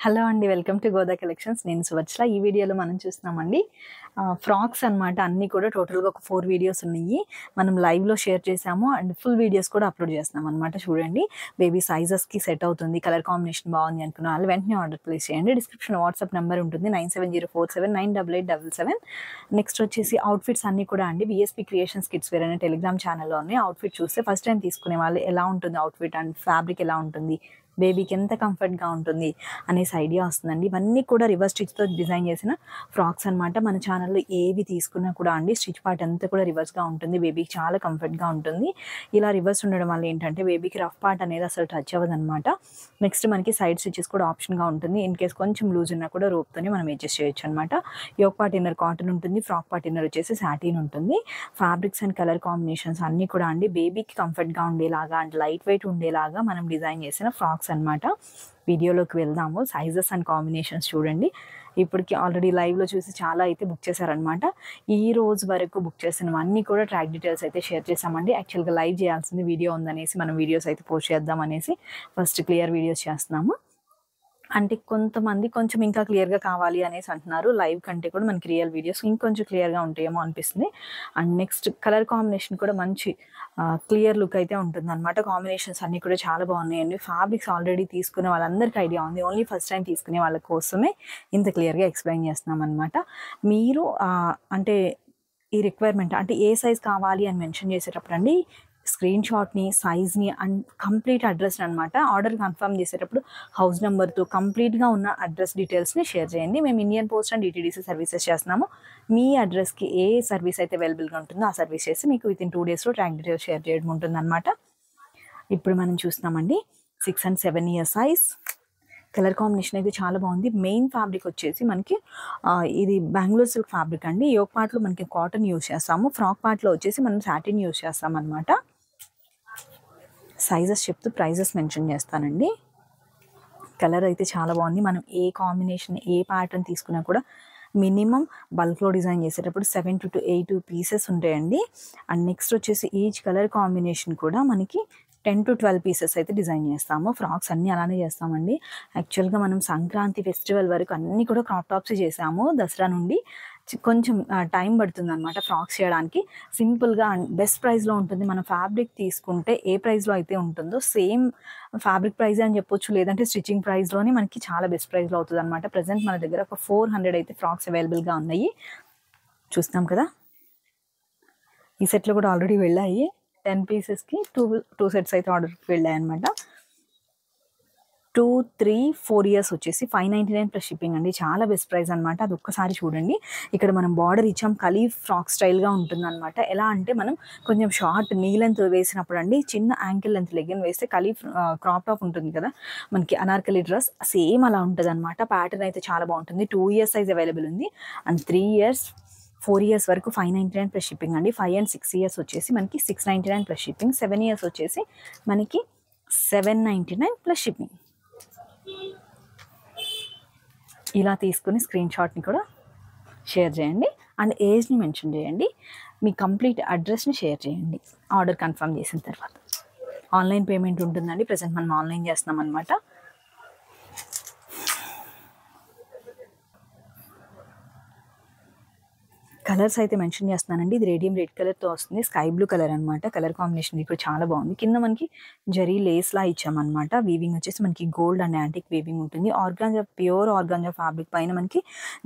Hello అండి, welcome to Goda collections. నేను సువర్చల. ఈ వీడియోలో మనం చూస్తున్నామండి ఫ్రాక్స్ అనమాట. అన్నీ కూడా టోటల్గా ఒక 4 వీడియోస్ ఉన్నాయి. మనం లైవ్లో షేర్ చేసాము అండ్ ఫుల్ వీడియోస్ కూడా అప్లోడ్ చేస్తున్నాం అనమాట. చూడండి, బేబీ సైజెస్కి సెట్ అవుతుంది, కలర్ కాంబినేషన్ బాగుంది అనుకున్న వాళ్ళు వెంటనే ఆర్డర్ ప్లేస్ చేయండి. డిస్క్రిప్షన్ వాట్సాప్ నెంబర్ ఉంటుంది 9704798877. నెక్స్ట్ వచ్చేసి అవుట్ఫిట్స్ అన్నీ కూడా అండి విఎస్పీ క్రియేషన్స్ కిడ్స్ వేర్ అనే టెలిగ్రామ్ ఛానల్లో ఉన్నాయి. అవుట్ఫిట్ చూస్తే ఫస్ట్ టైం తీసుకునే వాళ్ళు ఎలా ఉంటుంది అవుట్ఫిట్ అండ్ ఫ్యాబ్రిక్ ఎలా ఉంటుంది, బేబీకి ఎంత కంఫర్ట్గా ఉంటుంది అనేసి ఐడియా వస్తుందండి. ఇవన్నీ కూడా రివర్స్ స్టిచ్తో డిజైన్ చేసిన ఫ్రాక్స్ అనమాట. మన ఛానల్లో ఏవి తీసుకున్నా కూడా అండి స్టిచ్ పార్ట్ అంతా కూడా రివర్స్గా ఉంటుంది, బేబీకి చాలా కంఫర్ట్గా ఉంటుంది. ఇలా రివర్స్ ఉండడం వల్ల ఏంటంటే బేబీకి రఫ్ పార్ట్ అనేది అసలు టచ్ అవ్వదు అనమాట. నెక్స్ట్ మనకి సైడ్ స్టిచెస్ కూడా ఆప్షన్గా ఉంటుంది. ఇన్ కేస్ కొంచెం లూజ్ ఉన్నా కూడా రోప్తోనే మనం అడ్జస్ట్ చేయొచ్చు అనమాట. యోక్ పార్ట్ ఇన్నర్ కాటన్ ఉంటుంది, ఫ్రాక్ పార్ట్ ఇన్నర్ వచ్చేసి సాటిన్ ఉంటుంది. ఫ్యాబ్రిక్స్ అండ్ కలర్ కాంబినేషన్స్ అన్నీ కూడా అండి బేబీకి కంఫర్ట్గా ఉండేలాగా అండ్ లైట్ వెయిట్ ఉండేలాగా మనం డిజైన్ చేసిన ఫ్రాక్స్ అనమాట. వీడియోలోకి వెళ్దాము. సైజెస్ అండ్ కాంబినేషన్స్ చూడండి. ఇప్పటికి ఆల్రెడీ లైవ్లో చూసి చాలా అయితే బుక్ చేశారనమాట. ఈ రోజు వరకు బుక్ చేసినవన్నీ కూడా ట్రాక్ డీటెయిల్స్ అయితే షేర్ చేసామండి. యాక్చువల్గా లైవ్ చేయాల్సింది వీడియో ఉందనేసి మనం వీడియోస్ అయితే పోస్ట్ చేద్దాం అనేసి ఫస్ట్ క్లియర్ వీడియోస్ చేస్తున్నాము. అంటే కొంతమంది కొంచెం ఇంకా క్లియర్గా కావాలి అనేసి అంటున్నారు. లైవ్ కంటే కూడా మనకి రియల్ వీడియోస్ ఇంకొంచెం క్లియర్గా ఉంటాయేమో అనిపిస్తుంది. అండ్ నెక్స్ట్ కలర్ కాంబినేషన్ కూడా మంచి క్లియర్ లుక్ అయితే ఉంటుంది అనమాట. కాంబినేషన్స్ అన్నీ కూడా చాలా బాగున్నాయండి. ఫ్యాబ్రిక్స్ ఆల్రెడీ తీసుకునే వాళ్ళందరికీ ఐడియా ఉంది, ఓన్లీ ఫస్ట్ టైం తీసుకునే వాళ్ళ కోసమే ఇంత క్లియర్గా ఎక్స్ప్లెయిన్ చేస్తున్నాం అనమాట. మీరు అంటే ఈ రిక్వైర్మెంట్ అంటే ఏ సైజ్ కావాలి అని మెన్షన్ చేసేటప్పుడు అండి స్క్రీన్ షాట్ని, సైజ్ని అండ్ కంప్లీట్ అడ్రస్ అనమాట. ఆర్డర్ కన్ఫర్మ్ చేసేటప్పుడు హౌస్ నెంబర్తో కంప్లీట్గా ఉన్న అడ్రస్ డీటెయిల్స్ని షేర్ చేయండి. మేము Indian post and DTDC services చేస్తున్నాము. మీ అడ్రస్కి ఏ సర్వీస్ అయితే అవైలబుల్గా ఉంటుందో ఆ సర్వీస్ చేసి మీకు వితిన్ 2 డేస్లో ట్రాక్ డీటెయిల్స్ షేర్ చేయడం ఉంటుందన్నమాట. ఇప్పుడు మనం చూస్తున్నామండి 6 and 7 years size. Colour combination అయితే చాలా బాగుంది. మెయిన్ ఫ్యాబ్రిక్ వచ్చేసి మనకి ఇది బెంగళూరు సిల్క్ ఫ్యాబ్రిక్ అండి. యోక్ పార్ట్లో మనకి కాటన్ యూస్ చేస్తాము, ఫ్రాక్ పార్ట్లో వచ్చేసి మనం సాటిన్ యూస్ చేస్తాం అనమాట. సైజెస్ చెప్తూ ప్రైజెస్ మెన్షన్ చేస్తానండి. కలర్ అయితే చాలా బాగుంది. మనం ఏ కాంబినేషన్ ఏ ప్యాటర్న్ తీసుకున్నా కూడా మినిమం బల్క్లో డిజైన్ చేసేటప్పుడు 7 to 8 పీసెస్ ఉంటాయండి. అండ్ నెక్స్ట్ వచ్చేసి ఈచ్ కలర్ కాంబినేషన్ కూడా మనకి 10 to 12 పీసెస్ అయితే డిజైన్ చేస్తాము. ఫ్రాక్స్ అన్నీ అలానే చేస్తామండి. యాక్చువల్గా మనం సంక్రాంతి ఫెస్టివల్ వరకు అన్నీ కూడా క్రాప్ టాప్స్ చేసాము. దసరా నుండి కొంచెం టైం పడుతుంది అనమాట ఫ్రాక్స్ చేయడానికి. సింపుల్గా అండ్ బెస్ట్ ప్రైస్లో ఉంటుంది. మనం ఫ్యాబ్రిక్ తీసుకుంటే ఏ ప్రైస్లో అయితే ఉంటుందో సేమ్ ఫ్యాబ్రిక్ ప్రైస్ అని చెప్పొచ్చు, లేదంటే స్టిచ్చింగ్ ప్రైస్లోనే మనకి చాలా బెస్ట్ ప్రైస్లో అవుతుంది అనమాట. ప్రజెంట్ మన దగ్గర ఒక 400 అయితే ఫ్రాక్స్ అవైలబుల్గా ఉన్నాయి. చూస్తాం కదా, ఈ సెట్లో కూడా ఆల్రెడీ వెళ్ళాయి. 10 పీసెస్కి 2 సెట్స్ అయితే ఆర్డర్కి వెళ్ళాయి అనమాట. 2, 3, 4 years వచ్చేసి 599 ప్లస్ షిప్పింగ్ అండి. చాలా బెస్ట్ ప్రైస్ అనమాట. అది ఒక్కసారి చూడండి. ఇక్కడ మనం బార్డర్ ఇచ్చాం, కలీఫ్ ఫ్రాక్ స్టైల్గా ఉంటుందన్నమాట. ఎలా అంటే మనం కొంచెం షార్ట్ నీ లెంత్ వేసినప్పుడు అండి చిన్న యాంకిల్ లెంత్ లెగ్గిన్ వేస్తే కలీఫ్ క్రాప్ టాప్ ఉంటుంది కదా మనకి అనార్కలి డ్రెస్, సేమ్ అలా ఉంటుంది అనమాట. ప్యాటర్న్ అయితే చాలా బాగుంటుంది. 2 years సైజ్ అవైలబుల్ ఉంది. అండ్ 3 years 4 years వరకు 599 ప్లస్ షిప్పింగ్ అండి. 5 and 6 years వచ్చేసి మనకి 699 ప్లస్ షిప్పింగ్. 7 years వచ్చేసి మనకి 799 ప్లస్ షిప్పింగ్. ఇలా తీసుకుని స్క్రీన్ షాట్ని కూడా షేర్ చేయండి అండ్ ఏజ్ని మెన్షన్ చేయండి. మీ కంప్లీట్ అడ్రస్ని షేర్ చేయండి ఆర్డర్ కన్ఫర్మ్ చేసిన తర్వాత. ఆన్లైన్ పేమెంట్ ఉంటుందండి. ప్రజెంట్ మనం ఆన్లైన్ చేస్తున్నాం అనమాట. కలర్స్ అయితే మెన్షన్ చేస్తున్నానండి. ఇది రేడియం రెడ్ కలర్తో వస్తుంది, స్కై బ్లూ కలర్ అనమాట. కలర్ కాంబినేషన్ ఇప్పుడు చాలా బాగుంది. కింద మనకి జరీ లేస్లా ఇచ్చామన్నమాట. వీవింగ్ వచ్చేసి మనకి గోల్డ్ అండ్ యాంటిక్ వీవింగ్ ఉంటుంది. ఆర్గాంజా, ప్యూర్ ఆర్గాంజా ఫ్యాబ్రిక్ పైన మనకి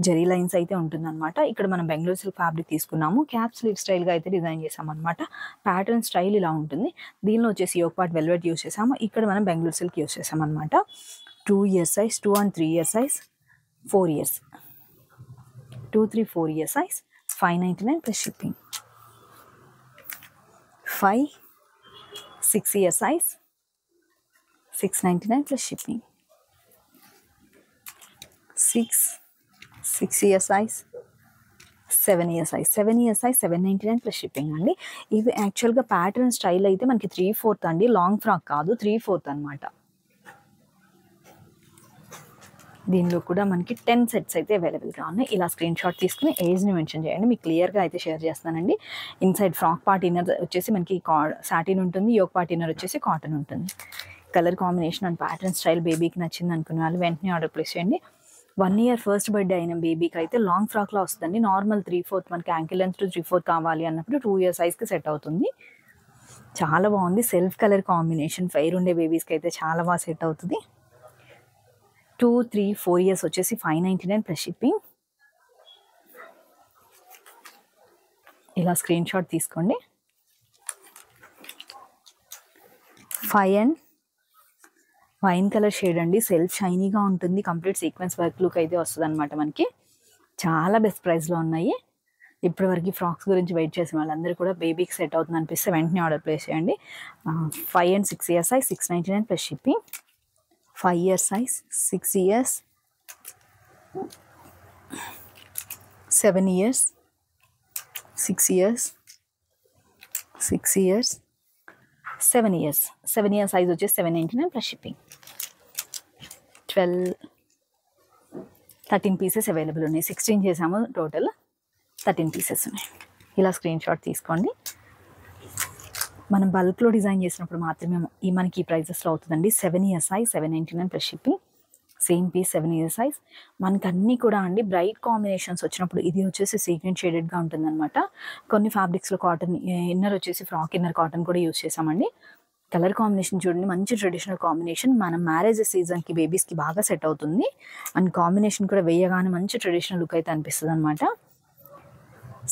జరీ లైన్స్ అయితే ఉంటుందన్నమాట. ఇక్కడ మనం బెంగళూరు సిల్క్ ఫ్యాబ్రిక్ తీసుకున్నాము. క్యాప్ స్లీవ్ స్టైల్గా అయితే డిజైన్ చేసామన్నమాట. ప్యాటర్న్ స్టైల్ ఇలా ఉంటుంది. దీనిలో వచ్చేసి యోక్ పార్ట్ వెల్వెట్ యూస్ చేసాము. ఇక్కడ మనం బెంగళూరు సిల్క్ యూస్ చేసామన్నమాట. 2 years size, 2 and 3 years size, 4 years, 2, 3, 4 years size 599 plus shipping. 5, 6 years size 699 plus shipping. 6 years size, 7 years size, 7 years size 799 plus shipping అండి. ఇవి యాక్చువల్గా ప్యాటర్న్ స్టైల్ అయితే మనకి 3/4 అండి, లాంగ్ ఫ్రాక్ కాదు, 3/4 అనమాట. దీనిలో కూడా మనకి 10 సెట్స్ అయితే అవైలబుల్గా ఉన్నాయి. ఇలా స్క్రీన్ షాట్ తీసుకుని ఏజ్ని మెన్షన్ చేయండి. మీకు క్లియర్గా అయితే షేర్ చేస్తానండి. ఇన్సైడ్ ఫ్రాక్ పార్ట్ ఇన్నర్ వచ్చేసి మనకి సాటిన్ ఉంటుంది, యోక్ పార్ట్ ఇన్నర్ వచ్చేసి కాటన్ ఉంటుంది. Colour combination and pattern style బేబీకి నచ్చింది అనుకున్న వాళ్ళు వెంటనే ఆర్డర్ ప్లేస్ చేయండి. 1 ఇయర్ ఫస్ట్ బర్త్డే అయిన బేబీకి అయితే లాంగ్ ఫ్రాక్లో వస్తుందండి. నార్మల్ 3/4 మనకి యాంకిల్ లెంత్ టు 3/4 కావాలి అన్నప్పుడు 2 ఇయర్ సైజ్కి సెట్ అవుతుంది. చాలా బాగుంది. సెల్ఫ్ కలర్ కాంబినేషన్ ఫెయిర్ ఉండే బేబీస్కి అయితే చాలా బాగా సెట్ అవుతుంది. 2, 3, 4 ఇయర్స్ వచ్చేసి 599 ప్లస్ షిప్పింగ్. ఇలా స్క్రీన్ షాట్ తీసుకోండి. 5 అండ్ వైన్ కలర్ షేడ్ అండి. సెల్ఫ్ షైనీగా ఉంటుంది. కంప్లీట్ సీక్వెన్స్ వర్క్ లుక్ అయితే వస్తుంది అనమాట. మనకి చాలా బెస్ట్ ప్రైస్లో ఉన్నాయి. ఇప్పటివరకు ఫ్రాక్స్ గురించి వెయిట్ చేసిన వాళ్ళందరూ కూడా బేబీకి సెట్ అవుతుంది అనిపిస్తే వెంటనే ఆర్డర్ ప్లేస్ చేయండి. 5 and 6 years size 699 plus shipping. 5 years size 6 years 7 years 6 years 6 years 7 years 7 years size వచ్చేసి 799 ప్లస్ షిప్పింగ్. 13 పీసెస్ అవైలబుల్ ఉన్నాయి. 16 చేసాము, టోటల్ 13 పీసెస్ ఉన్నాయి. ఇలా స్క్రీన్ షాట్ తీసుకోండి. మనం బల్క్లో డిజైన్ చేసినప్పుడు మాత్రమే మనకి ఈ ప్రైజెస్లో అవుతుందండి. 7 years size 799 plus shipping. Same piece 7 years size. మనకి అన్నీ కూడా అండి బ్రైట్ కాంబినేషన్స్ వచ్చినప్పుడు ఇది వచ్చేసి సీక్వెన్స్ షేడెడ్గా ఉంటుందన్నమాట. కొన్ని ఫ్యాబ్రిక్స్లో కాటన్ ఇన్నర్ వచ్చేసి ఫ్రాక్ ఇన్నర్ కాటన్ కూడా యూజ్ చేసామండి. కలర్ కాంబినేషన్ చూడండి, మంచి ట్రెడిషనల్ కాంబినేషన్. మనం మ్యారేజ్ సీజన్కి బేబీస్కి బాగా సెట్ అవుతుంది. అండ్ కాంబినేషన్ కూడా వేయగానే మంచి ట్రెడిషనల్ లుక్ అయితే అనిపిస్తుంది అనమాట.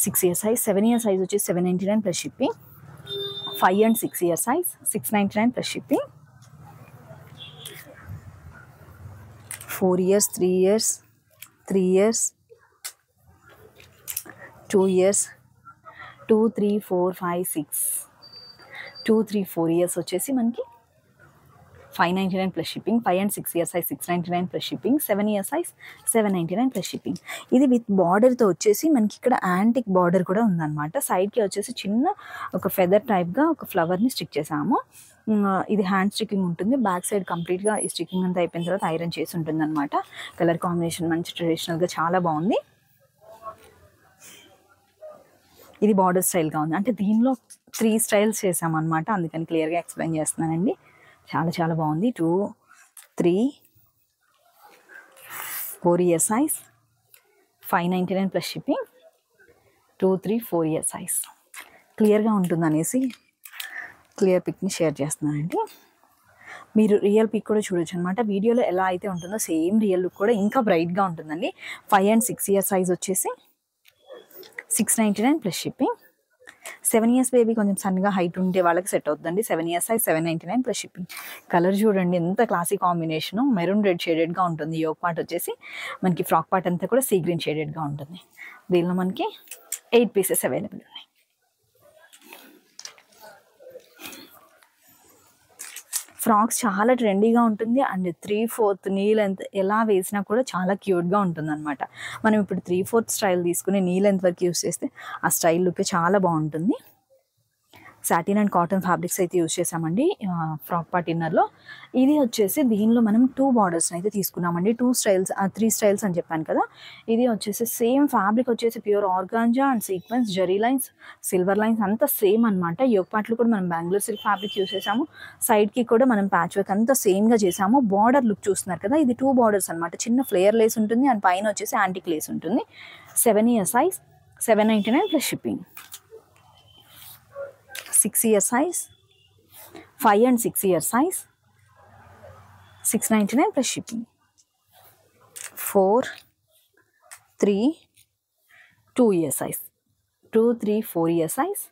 6 ఇయర్స్ సైజ్ 7 ఇయర్స్ సైజ్ వచ్చేసి 799 plus shipping. 5 and 6 years size 699 plus shipping. 4 years 3 years 3 years 2 years 2, 3, 4, 5, 6 2, 3, 4 years వచ్చేసి మనకి 599 plus shipping. 5 and 6 years size 699 plus shipping. 7 years size 799 plus shipping. ఇది విత్ బార్డర్తో వచ్చేసి మనకి ఇక్కడ యాంటిక్ బార్డర్ కూడా ఉందన్నమాట. సైడ్కి వచ్చేసి చిన్న ఒక ఫెదర్ టైప్గా ఒక ఫ్లవర్ని స్టిక్ చేసాము. ఇది హ్యాండ్ స్టిక్కింగ్ ఉంటుంది. బ్యాక్ సైడ్ కంప్లీట్గా ఈ స్టిక్కింగ్ అంతా అయిపోయిన తర్వాత ఐరన్ చేసి ఉంటుంది అనమాట. కలర్ కాంబినేషన్ మంచి ట్రెడిషనల్గా చాలా బాగుంది. ఇది బార్డర్ స్టైల్గా ఉంది. అంటే దీనిలో 3 స్టైల్స్ చేసామన్నమాట, అందుకని క్లియర్గా ఎక్స్ప్లెయిన్ చేస్తున్నానండి. చాలా చాలా బాగుంది. 2, 3, 4 years size 599 plus shipping. 2, 3, 4 years size క్లియర్గా ఉంటుంది అనేసి క్లియర్ పిక్ని షేర్ చేస్తున్నానండి. మీరు రియల్ పిక్ కూడా చూడొచ్చు అనమాట. వీడియోలో ఎలా అయితే ఉంటుందో సేమ్ రియల్ లుక్ కూడా ఇంకా బ్రైట్గా ఉంటుందండి. 5 and 6 ఇయర్స్ సైజ్ వచ్చేసి 699 ప్లస్ షిప్పింగ్. 7 ఇయర్స్ బేబీ కొంచెం సన్నగా హైట్ ఉంటే వాళ్ళకి సెట్ అవుతుందండి. 7 years size 799 plus shipping. Colour చూడండి ఎంత క్లాసిక్ కాంబినేషను. మెరూన్ రెడ్ షేడెడ్గా ఉంటుంది. యోక్ పార్ట్ వచ్చేసి మనకి ఫ్రాక్ పార్ట్ అంతా కూడా సీ గ్రీన్ షేడెడ్గా ఉంటుంది. దీనిలో మనకి 8 పీసెస్ అవైలబుల్ ఉన్నాయి. ఫ్రాక్స్ చాలా ట్రెండీగా ఉంటుంది. అండ్ 3/4 నీ లెంత్ ఎలా వేసినా కూడా చాలా క్యూట్గా ఉంటుంది అనమాట. మనం ఇప్పుడు 3/4 స్టైల్ తీసుకుని నీ లెంత్ వరకు యూస్ చేస్తే ఆ స్టైల్ లుక్ చాలా బాగుంటుంది. సాటిన్ అండ్ కాటన్ ఫ్యాబ్రిక్స్ అయితే యూజ్ చేసామండి ఫ్రాక్ పార్ట్ ఇన్నర్లో. ఇది వచ్చేసి దీనిలో మనం 2 బార్డర్స్ని అయితే తీసుకున్నామండి. 2 స్టైల్స్ 3 స్టైల్స్ అని చెప్పాను కదా. ఇది వచ్చేసి సేమ్ ఫ్యాబ్రిక్ వచ్చేసి pure organza and sequence zari lines silver lines అంతా సేమ్ అనమాట. యోక్ పార్ట్లు కూడా మనం బెంగళూరు సిల్క్ ఫ్యాబ్రిక్ యూజ్ చేసాము. సైడ్కి కూడా మనం ప్యాచ్ వర్క్ అంతా సేమ్గా చేసాము. బార్డర్ లుక్ చూస్తున్నారు కదా, ఇది 2 బార్డర్స్ అనమాట. చిన్న ఫ్లేయర్ లేస్ ఉంటుంది అండ్ పైన వచ్చేసి యాంటిక్ లేస్ ఉంటుంది. 7 years size 799 plus shipping. 6 years size 5 and 6 years size 699 plus shipping. 4, 3, 2 years size 2, 3, 4 years size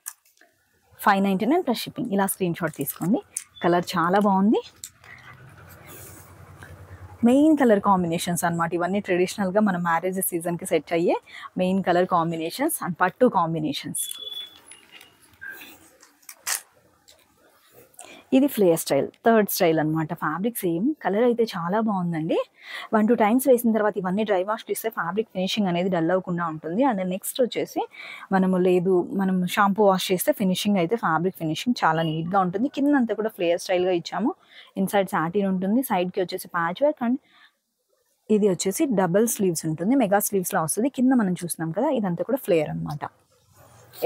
599 plus shipping. ఇలా స్క్రీన్ షాట్ తీసుకోండి. కలర్ చాలా బాగుంది. మెయిన్ కలర్ కాంబినేషన్స్ అనమాట. ఇవన్నీ ట్రెడిషనల్గా మన మ్యారేజ్ సీజన్కి సెట్ అయ్యే మెయిన్ కలర్ కాంబినేషన్స్ అండ్ పట్టు కాంబినేషన్స్. ఇది ఫ్లేయర్ స్టైల్, థర్డ్ స్టైల్ అనమాట. ఫ్యాబ్రిక్ సేమ్, కలర్ అయితే చాలా బాగుందండి. 1-2 టైమ్స్ వేసిన తర్వాత ఇవన్నీ డ్రై వాష్ చేస్తే ఫ్యాబ్రిక్ ఫినిషింగ్ అనేది డల్ అవ్వకుండా ఉంటుంది. అండ్ నెక్స్ట్ వచ్చేసి మనం షాంపూ వాష్ చేస్తే ఫినిషింగ్ అయితే ఫ్యాబ్రిక్ ఫినిషింగ్ చాలా నీట్గా ఉంటుంది. కింద అంతా కూడా ఫ్లేయర్ స్టైల్గా ఇచ్చాము. ఇన్సైడ్ సాటిన్ ఉంటుంది. సైడ్కి వచ్చేసి ప్యాచ్ వర్క్ అండ్ ఇది వచ్చేసి డబల్ స్లీవ్స్ ఉంటుంది. మెగా స్లీవ్స్లో వస్తుంది. కింద మనం చూస్తున్నాం కదా, ఇదంతా కూడా ఫ్లేయర్ అనమాట.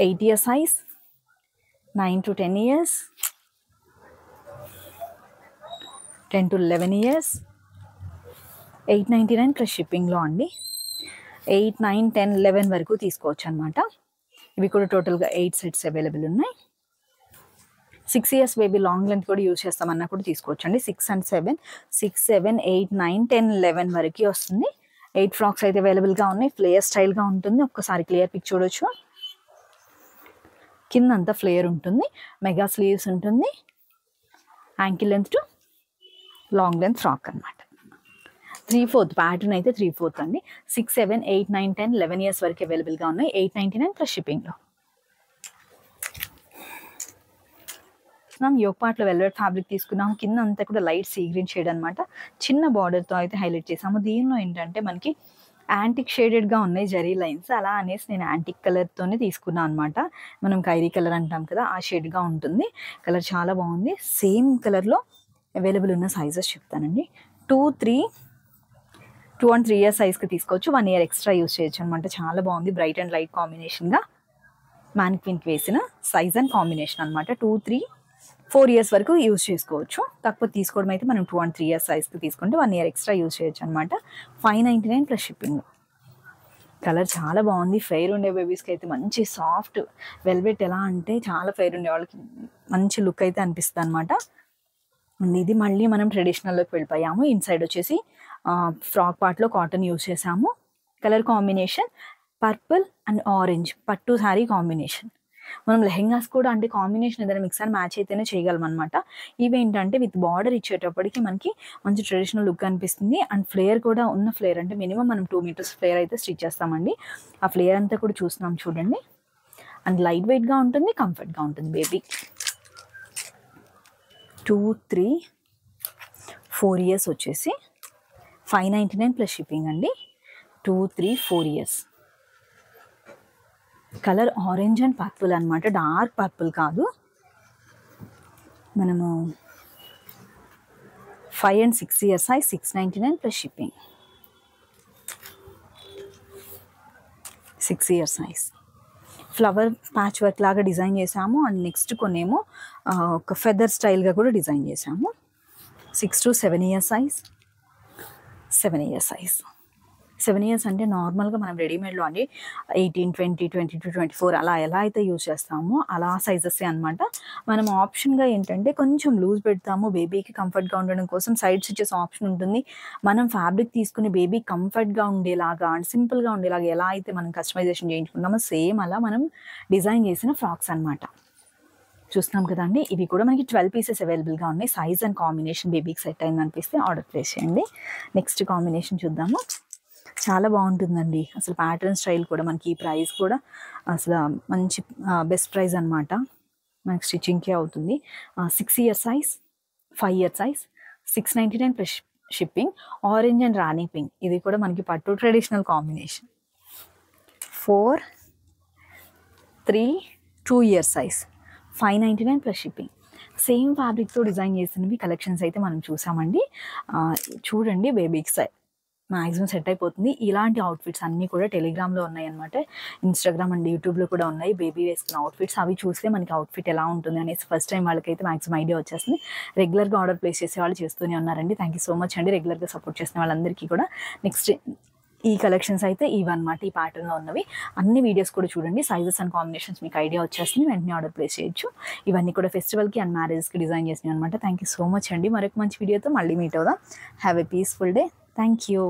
8 years size 9 to 10 years 10 to 11 years, 899 plus షిప్పింగ్లో అండి. 8, 9, 10, 11 వరకు తీసుకోవచ్చు అనమాట. ఇవి కూడా టోటల్గా 8 సెట్స్ అవైలబుల్ ఉన్నాయి. 6 years బేబీ లాంగ్ లెంత్ కూడా యూజ్ చేస్తామన్నా కూడా తీసుకోవచ్చు అండి. 6 and 7, 6, 7, 8, 9, 10, 11 వరకు వస్తుంది. 8 ఫ్రాక్స్ అయితే అవైలబుల్గా ఉన్నాయి. ఫ్లేయర్ స్టైల్గా ఉంటుంది. ఒక్కసారి క్లియర్ పిక్ చూడొచ్చు. కింద అంతా ఫ్లేయర్ ఉంటుంది. మెగా స్లీవ్స్ ఉంటుంది. Ankle length to long length frock అనమాట. 3/4 ప్యాటర్న్ అయితే 3/4 అండి. 6, 7, 8, 9, 10, 11 years వరకు అవైలబుల్గా ఉన్నాయి. 899 ప్లస్ షిప్పింగ్లో. యోగ్ పార్ట్లో వెల్వెట్ ఫ్యాబ్రిక్ తీసుకున్నాము. కింద అంతా కూడా లైట్ సీ గ్రీన్ షేడ్ అనమాట. చిన్న బార్డర్తో అయితే హైలైట్ చేసాము. దీనిలో ఏంటంటే మనకి యాంటిక్ షేడెడ్గా ఉన్నాయి జరీ లైన్స్. అలా అనేసి నేను యాంటిక్ కలర్తోనే తీసుకున్నాను అనమాట. మనం ఖైరీ కలర్ అంటాం కదా, ఆ షేడ్గా ఉంటుంది. కలర్ చాలా బాగుంది. సేమ్ కలర్లో అవైలబుల్ ఉన్న సైజెస్ చెప్తానండి. 2 and 3 years సైజ్కి తీసుకోవచ్చు. 1 year ఎక్స్ట్రా యూజ్ చేయొచ్చు అనమాట. చాలా బాగుంది. బ్రైట్ అండ్ లైట్ కాంబినేషన్గా మ్యానిక్విన్కి వేసిన సైజ్ అండ్ కాంబినేషన్ అనమాట. 2, 3, 4 years వరకు యూజ్ చేసుకోవచ్చు. కాకపోతే తీసుకోవడం అయితే మనం 2 and 3 years సైజ్కి తీసుకుంటే 1 year ఎక్స్ట్రా యూజ్ చేయొచ్చు అనమాట. 599 ప్లస్ షిప్పింగ్. కలర్ చాలా బాగుంది. ఫెయిర్ ఉండే బేబీస్కి అయితే మంచి సాఫ్ట్ వెల్వెట్. ఎలా అంటే చాలా ఫెయిర్ ఉండే వాళ్ళకి మంచి లుక్ అయితే అనిపిస్తుంది అనమాట. ఇది మళ్ళీ మనం ట్రెడిషనల్లోకి వెళ్ళిపోయాము. ఇన్సైడ్ వచ్చేసి ఫ్రాక్ పార్ట్లో కాటన్ యూజ్ చేసాము. Colour combination purple and orange పట్టు శారీ కాంబినేషన్. మనం లెహెంగాస్ కూడా అంటే కాంబినేషన్ ఏదైనా మిక్స్ అండ్ మ్యాచ్ అయితేనే చేయగలం అనమాట. ఇవేంటంటే విత్ బార్డర్ ఇచ్చేటప్పటికి మనకి మంచి ట్రెడిషనల్ లుక్ అనిపిస్తుంది. అండ్ ఫ్లేయర్ కూడా ఉన్న ఫ్లేయర్ అంటే మినిమం మనం 2 meters ఫ్లేయర్ అయితే స్టిచ్ చేస్తామండి. ఆ ఫ్లేయర్ అంతా కూడా చూస్తున్నాం చూడండి. అండ్ లైట్ వెయిట్గా ఉంటుంది, కంఫర్ట్గా ఉంటుంది బేబీ. 2, 3, 4 years వచ్చేసి 599 ప్లస్ షిప్పింగ్ అండి. 2, 3, 4 years. Colour orange and purple అనమాట. డార్క్ పర్పుల్ కాదు. మనము 5 and 6 years size 699 plus shipping. 6 years size flower patch work లాగా డిజైన్ చేసాము. అండ్ నెక్స్ట్ కొన్నేమో ఒక ఫెదర్ స్టైల్గా కూడా డిజైన్ చేసాము. 6 to 7 years size. 7 years size. 7 years అంటే నార్మల్గా మనం రెడీమేడ్లో అండి 18, 20, 22, 24 అలా ఎలా అయితే యూజ్ చేస్తామో అలా సైజెస్ అనమాట. మనం ఆప్షన్గా ఏంటంటే కొంచెం లూజ్ పెడతాము. బేబీకి కంఫర్ట్గా ఉండడం కోసం సైడ్ స్టిచెస్ ఆప్షన్ ఉంటుంది. మనం ఫ్యాబ్రిక్ తీసుకుని బేబీ కంఫర్ట్గా ఉండేలాగా అండ్ సింపుల్గా ఉండేలాగా ఎలా అయితే మనం కస్టమైజేషన్ చేయించుకుంటామో సేమ్ అలా మనం డిజైన్ చేసిన ఫ్రాక్స్ అనమాట. చూస్తున్నాం కదండి. ఇవి కూడా మనకి 12 pieces అవైలబుల్గా ఉన్నాయి. సైజ్ అండ్ కాంబినేషన్ బేబీకి సెట్ అయింది అనిపిస్తే ఆర్డర్ ప్లేస్ చేయండి. నెక్స్ట్ కాంబినేషన్ చూద్దాము. చాలా బాగుంటుందండి. అసలు ప్యాటర్న్ స్టైల్ కూడా మనకి ఈ ప్రైస్ కూడా అసలు మంచి బెస్ట్ ప్రైస్ అనమాట. మనకి స్టిచ్చింగ్కే అవుతుంది. 6 years size, 5 years size, 699 plus shipping. Orange and rani pink. ఇది కూడా మనకి పట్టు traditional combination. 4, 3, 2 years size, 599 plus shipping. Same ఫ్యాబ్రిక్తో డిజైన్ చేసినవి కలెక్షన్స్ అయితే మనం చూసామండి. చూడండి బేబీకి మ్యాక్సిమం సెట్ అయిపోతుంది. ఇలాంటి అవుట్ఫిట్స్ అన్నీ కూడా టెలిగ్రామ్లో ఉన్నాయి అనమాట. ఇన్స్టాగ్రామ్ అండ్ యూట్యూబ్లో కూడా ఉన్నాయి బేబీ వేసుకున్న అవుట్ఫిట్స్. అవి చూస్తే మనకి అవుట్ఫిట్ ఎలా ఉంటుంది అనేసి ఫస్ట్ టైం వాళ్ళకైతే మ్యాక్సిమం ఐడియా వచ్చేస్తుంది. రెగ్యులర్గా ఆర్డర్ ప్లేస్ చేసే వాళ్ళు చేస్తూనే ఉన్నారండి. థ్యాంక్ యూ సో మచ్ అండి రెగ్యులర్గా సపోర్ట్ చేసిన వాళ్ళందరికీ కూడా. నెక్స్ట్ ఈ కలెక్షన్స్ అయితే ఇవన్నమాట. ఈ ప్యాటర్న్లో ఉన్నవి అన్ని వీడియోస్ కూడా చూడండి. సైజెస్ అండ్ కాంబినేషన్స్ మీకు ఐడియా వచ్చేస్తుంది. వెంటనే ఆర్డర్ ప్లేస్ చేయొచ్చు. ఇవన్నీ కూడా ఫెస్టివల్కి అండ్ మ్యారేజ్కి డిజైన్ చేసినవి అనమాట. థ్యాంక్ యూ సో మచ్ అండి. మరొక మంచి వీడియోతో మళ్ళీ మీట్ అవుదాం. Have a peaceful day. Thank you.